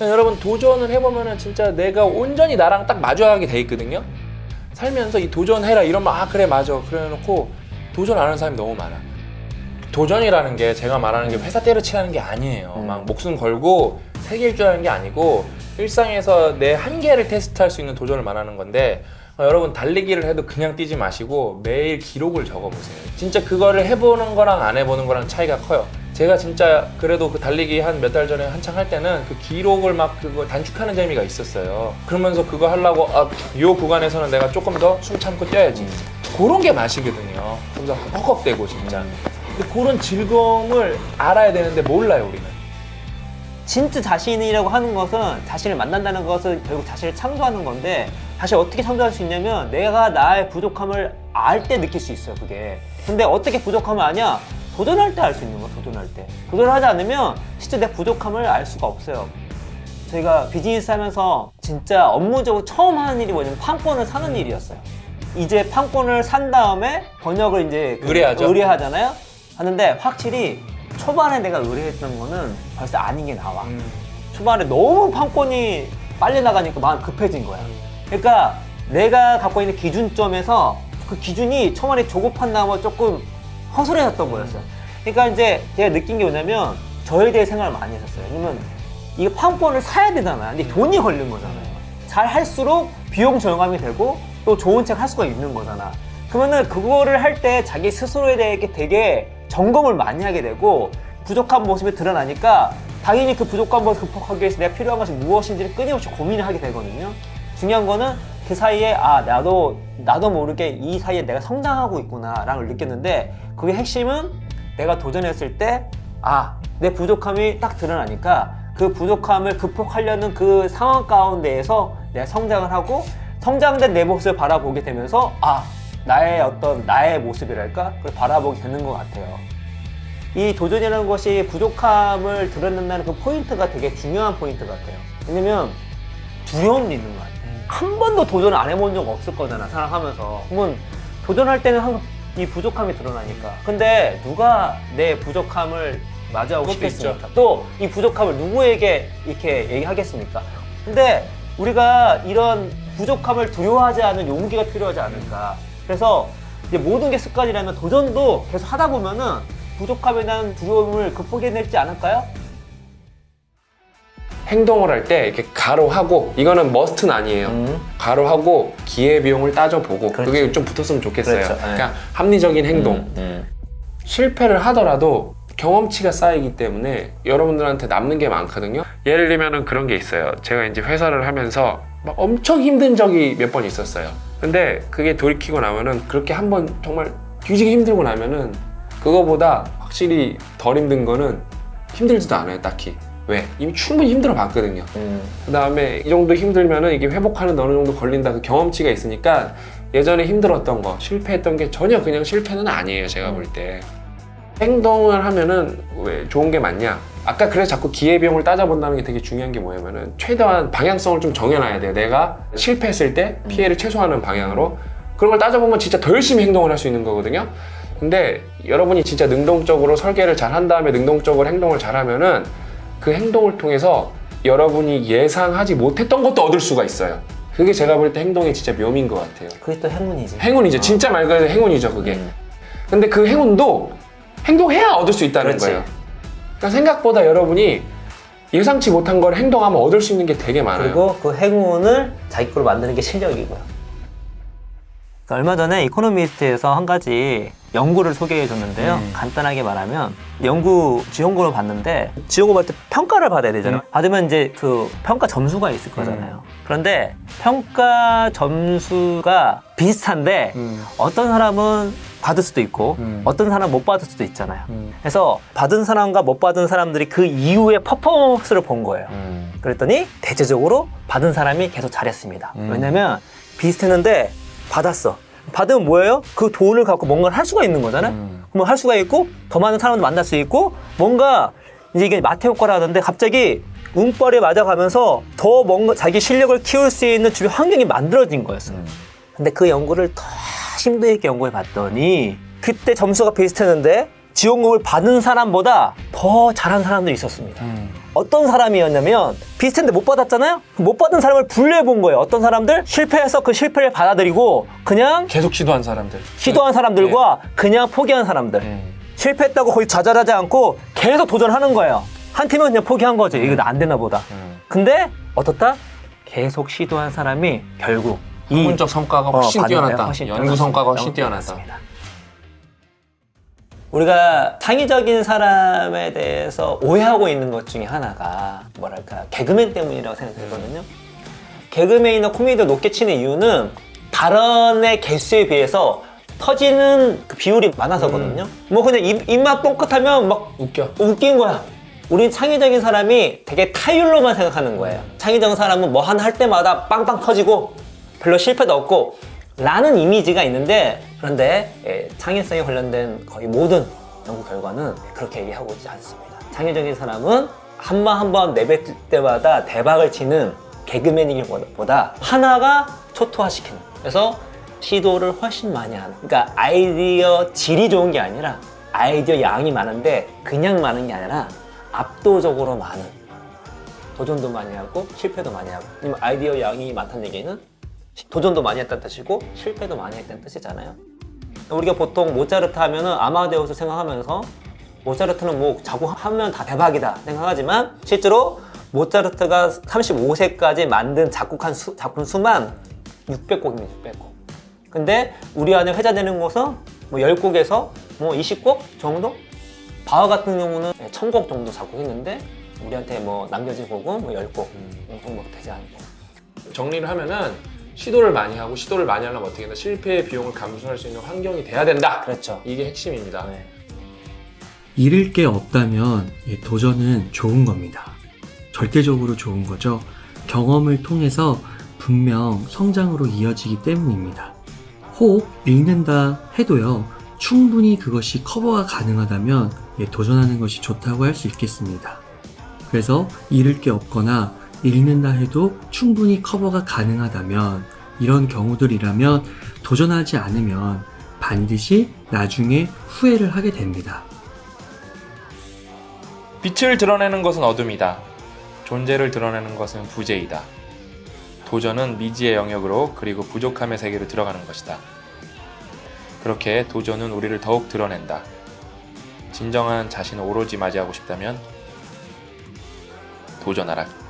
여러분 도전을 해보면은 진짜 내가 온전히 나랑 딱 마주하게 돼 있거든요. 살면서 이 도전해라 이러면 아 그래 맞아 그래 놓고 도전 안 하는 사람이 너무 많아. 도전이라는 게 제가 말하는 게 회사 때려치라는 게 아니에요. 막 목숨 걸고 세계일 줄 아는 게 아니고 일상에서 내 한계를 테스트할 수 있는 도전을 말하는 건데 여러분 달리기를 해도 그냥 뛰지 마시고 매일 기록을 적어보세요. 진짜 그거를 해보는 거랑 안 해보는 거랑 차이가 커요. 제가 진짜 그래도 그 달리기 한 몇 달 전에 한창 할 때는 그 기록을 막 그거 단축하는 재미가 있었어요. 그러면서 그거 하려고 요 구간에서는 내가 조금 더 숨 참고 뛰어야지. 그런 게 맛이거든요. 그래서 헉헉대고 진짜. 근데 그런 즐거움을 알아야 되는데 몰라요 우리는. 진짜 자신이라고 하는 것은 자신을 만난다는 것은 결국 자신을 창조하는 건데 사실 어떻게 창조할 수 있냐면 내가 나의 부족함을 알 때 느낄 수 있어요 그게. 근데 어떻게 부족함을 아냐? 도전할 때 알 수 있는 거야. 도전할 때. 도전을 하지 않으면 진짜 내 부족함을 알 수가 없어요. 저희가 비즈니스 하면서 진짜 업무적으로 처음 하는 일이 뭐냐면 판권을 사는 일이었어요. 이제 판권을 산 다음에 번역을 이제 의뢰하죠. 의뢰하잖아요. 하는데 확실히 초반에 내가 의뢰했던 거는 벌써 아닌 게 나와. 초반에 너무 판권이 빨리 나가니까 마음 급해진 거야. 그러니까 내가 갖고 있는 기준점에서 그 기준이 초반에 조급한 다음에 조금 허술해졌던 거였어요. 그러니까 이제 제가 느낀 게 뭐냐면 저에 대해 생각을 많이 했었어요. 왜냐면 이게 판권을 사야 되잖아요. 근데 돈이 걸린 거잖아요. 잘 할수록 비용 절감이 되고 또 좋은 책 할 수가 있는 거잖아. 그러면은 그거를 할 때 자기 스스로에 대해 되게 점검을 많이 하게 되고 부족한 모습이 드러나니까 당연히 그 부족한 모습을 극복하기 위해서 내가 필요한 것이 무엇인지를 끊임없이 고민을 하게 되거든요. 중요한 거는 그 사이에 나도 모르게 이 사이에 내가 성장하고 있구나 라는 걸 느꼈는데 그게 핵심은 내가 도전했을 때 내 부족함이 딱 드러나니까 그 부족함을 극복하려는 그 상황 가운데에서 내가 성장을 하고 성장된 내 모습을 바라보게 되면서 나의 모습이랄까? 그걸 바라보게 되는 것 같아요. 이 도전이라는 것이 부족함을 드러낸다는 그 포인트가 되게 중요한 포인트 같아요. 왜냐면 두려움도 있는 것 같아요. 한 번도 도전을 안 해본 적 없을 거잖아, 살아가면서. 그러면 도전할 때는 항상 이 부족함이 드러나니까. 근데 누가 내 부족함을 맞이하고 싶겠습니까? 또 이 부족함을 누구에게 이렇게 얘기하겠습니까? 근데 우리가 이런 부족함을 두려워하지 않은 용기가 필요하지 않을까. 그래서 이제 모든 게 습관이라면 도전도 계속 하다 보면은 부족함에 대한 두려움을 극복해내지 않을까요? 행동을 할 때 이렇게 가로하고 이거는 머스트는 아니에요. 가로하고 기회비용을 따져보고 그게 좀 붙었으면 좋겠어요. 그렇죠. 그러니까 합리적인 행동. 실패를 하더라도 경험치가 쌓이기 때문에 여러분들한테 남는 게 많거든요. 예를 들면은 그런 게 있어요. 제가 이제 회사를 하면서 막 엄청 힘든 적이 몇 번 있었어요. 근데 그게 돌이키고 나면은 그렇게 한번 정말 뒤지게 힘들고 나면은 그거보다 확실히 덜 힘든 거는 힘들지도 않아요, 딱히. 왜? 이미 충분히 힘들어 봤거든요. 그 다음에 이 정도 힘들면은 이게 회복하는 어느 정도 걸린다 그 경험치가 있으니까 예전에 힘들었던 거, 실패했던 게 전혀 그냥 실패는 아니에요, 제가 볼 때. 행동을 하면은 왜 좋은 게 맞냐? 아까 그래서 자꾸 기회비용을 따져본다는 게 되게 중요한 게 뭐냐면은 최대한 방향성을 좀 정해놔야 돼요. 내가 실패했을 때 피해를 최소화하는 방향으로. 그런 걸 따져보면 진짜 더 열심히 행동을 할 수 있는 거거든요. 근데 여러분이 진짜 능동적으로 설계를 잘 한 다음에 능동적으로 행동을 잘 하면은 그 행동을 통해서 여러분이 예상하지 못했던 것도 얻을 수가 있어요. 그게 제가 볼 때 행동의 진짜 묘미인 것 같아요. 그게 또 행운이지. 행운이죠. 진짜 말 그대로 행운이죠, 그게. 근데 그 행운도 행동해야 얻을 수 있다는 그렇지. 거예요. 그러니까 생각보다 여러분이 예상치 못한 걸 행동하면 얻을 수 있는 게 되게 많아요. 그리고 그 행운을 자기 거로 만드는 게 실력이고요. 얼마 전에 이코노미스트에서 한 가지 연구를 소개해 줬는데요. 간단하게 말하면 연구 지원고를 봤는데 지원고 받을 때 평가를 받아야 되잖아요. 받으면 이제 그 평가 점수가 있을 거잖아요. 그런데 평가 점수가 비슷한데 어떤 사람은 받을 수도 있고 어떤 사람은 못 받을 수도 있잖아요. 그래서 받은 사람과 못 받은 사람들이 그 이후의 퍼포먼스를 본 거예요. 그랬더니 대체적으로 받은 사람이 계속 잘했습니다. 왜냐면 비슷했는데 받았어. 받으면 뭐예요? 그 돈을 갖고 뭔가를 할 수가 있는 거잖아요. 그러면 할 수가 있고 더 많은 사람을 만날 수 있고 뭔가 이제 이게 마태 효과라 하던데 갑자기 운빨에 맞아가면서 더 뭔가 자기 실력을 키울 수 있는 주변 환경이 만들어진 거였어요. 근데 그 연구를 더 심도 있게 연구해 봤더니 그때 점수가 비슷했는데 지원금을 받은 사람보다 더 잘한 사람도 있었습니다. 어떤 사람이었냐면 비슷한데 못 받았잖아요? 못 받은 사람을 분류해 본 거예요. 어떤 사람들? 실패해서 그 실패를 받아들이고 그냥 계속 시도한 사람들. 시도한 사람들과 그냥 포기한 사람들. 실패했다고 거의 좌절하지 않고 계속 도전하는 거예요. 한 팀은 그냥 포기한 거지. 이거 안 되나 보다. 근데 어떻다? 계속 시도한 사람이 결국 학문적 성과가 훨씬 뛰어났다. 훨씬 연구 성과가 훨씬 뛰어났습니다. 뛰어났다. 우리가 창의적인 사람에 대해서 오해하고 있는 것 중에 하나가 뭐랄까 개그맨 때문이라고 생각되거든요. 개그맨이나 코미디를 높게 치는 이유는 발언의 개수에 비해서 터지는 그 비율이 많아서거든요. 뭐 그냥 입맛 뻥끗하면 막 웃긴 거야. 우린 창의적인 사람이 되게 타율로만 생각하는 거예요. 창의적인 사람은 뭐 하나 할 때마다 빵빵 터지고 별로 실패도 없고 라는 이미지가 있는데, 그런데 창의성에 관련된 거의 모든 연구 결과는 그렇게 얘기하고 있지 않습니다. 창의적인 사람은 한 번 한 번 내뱉을 때마다 대박을 치는 개그맨이기보다 하나가 초토화시키는, 그래서 시도를 훨씬 많이 하는, 그러니까 아이디어 질이 좋은 게 아니라 아이디어 양이 많은데 그냥 많은 게 아니라 압도적으로 많은, 도전도 많이 하고 실패도 많이 하고. 아니면 아이디어 양이 많다는 얘기는 도전도 많이 했다는 뜻이고 실패도 많이 했다는 뜻이잖아요. 우리가 보통 모차르트 하면은 아마데우스 생각하면서 모차르트는 뭐 작곡하면 다 대박이다 생각하지만 실제로 모차르트가 35세까지 만든 작품 수만 600곡입니다. 600곡. 근데 우리 안에 회자되는 것은 뭐 10곡에서 뭐 20곡 정도? 바흐 같은 경우는 1000곡 정도 작곡했는데 우리한테 뭐 남겨진 곡은 뭐 10곡 정도 되지 않고. 정리를 하면은 시도를 많이 하고, 시도를 많이 하려면 어떻게 했나, 실패의 비용을 감수할 수 있는 환경이 돼야 된다. 그렇죠. 이게 핵심입니다. 네. 잃을 게 없다면 도전은 좋은 겁니다. 절대적으로 좋은 거죠. 경험을 통해서 분명 성장으로 이어지기 때문입니다. 혹 잃는다 해도요, 충분히 그것이 커버가 가능하다면 도전하는 것이 좋다고 할 수 있겠습니다. 그래서 잃을 게 없거나 잃는다 해도 충분히 커버가 가능하다면, 이런 경우들이라면 도전하지 않으면 반드시 나중에 후회를 하게 됩니다. 빛을 드러내는 것은 어둠이다. 존재를 드러내는 것은 부재이다. 도전은 미지의 영역으로, 그리고 부족함의 세계로 들어가는 것이다. 그렇게 도전은 우리를 더욱 드러낸다. 진정한 자신을 오로지 맞이하고 싶다면 도전하라.